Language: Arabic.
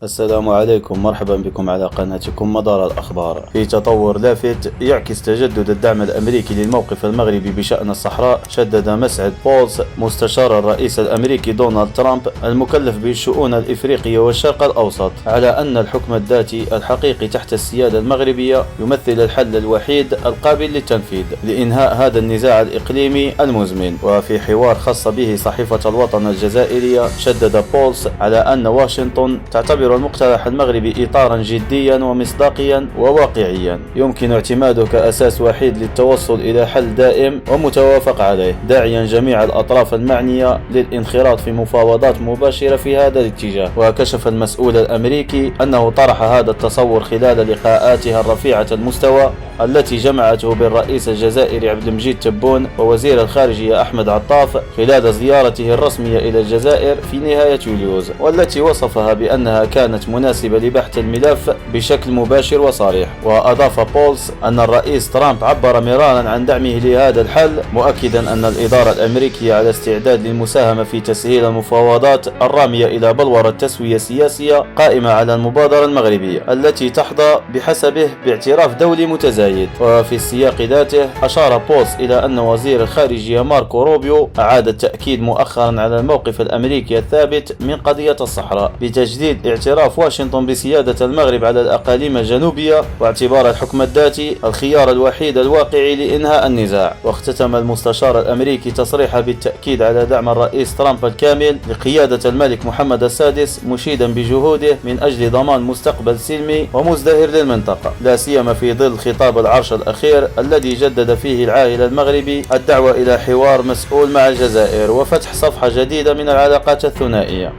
السلام عليكم، مرحبا بكم على قناتكم مدار الأخبار. في تطور لافت يعكس تجدد الدعم الأمريكي للموقف المغربي بشأن الصحراء، شدد مسعد بولز مستشار الرئيس الأمريكي دونالد ترامب المكلف بالشؤون الإفريقية والشرق الأوسط على أن الحكم الذاتي الحقيقي تحت السيادة المغربية يمثل الحل الوحيد القابل للتنفيذ لإنهاء هذا النزاع الإقليمي المزمن. وفي حوار خاص به صحيفة الوطن الجزائرية، شدد بولز على أن واشنطن تعتبر المقترح المغربي إطارا جديا ومصداقيا وواقعيا يمكن اعتماده كأساس وحيد للتوصل إلى حل دائم ومتوافق عليه، داعيا جميع الأطراف المعنية للانخراط في مفاوضات مباشرة في هذا الاتجاه. وكشف المسؤول الأمريكي أنه طرح هذا التصور خلال لقاءاتها الرفيعة المستوى التي جمعته بالرئيس الجزائري عبد المجيد تبون ووزير الخارجية أحمد عطاف خلال زيارته الرسمية إلى الجزائر في نهاية يوليوز، والتي وصفها بأنها كانت مناسبة لبحث الملف بشكل مباشر وصريح. وأضاف بولز أن الرئيس ترامب عبر مرارا عن دعمه لهذا الحل، مؤكدا أن الإدارة الأمريكية على استعداد للمساهمة في تسهيل المفاوضات الرامية إلى بلورة تسوية سياسية قائمة على المبادرة المغربية التي تحظى بحسبه باعتراف دولي متزايد. وفي السياق ذاته أشار بولز إلى أن وزير الخارجية ماركو روبيو أعاد التأكيد مؤخرا على الموقف الأمريكي الثابت من قضية الصحراء بتجديد اعتراف واشنطن بسيادة المغرب على الأقاليم الجنوبية واعتبار الحكم الذاتي الخيار الوحيد الواقعي لإنهاء النزاع. واختتم المستشار الأمريكي تصريحه بالتأكيد على دعم الرئيس ترامب الكامل لقيادة الملك محمد السادس، مشيدا بجهوده من أجل ضمان مستقبل سلمي ومزدهر للمنطقة، لا سيما في ظل خطاب العرش الأخير الذي جدد فيه العاهل المغربي الدعوة إلى حوار مسؤول مع الجزائر وفتح صفحة جديدة من العلاقات الثنائية.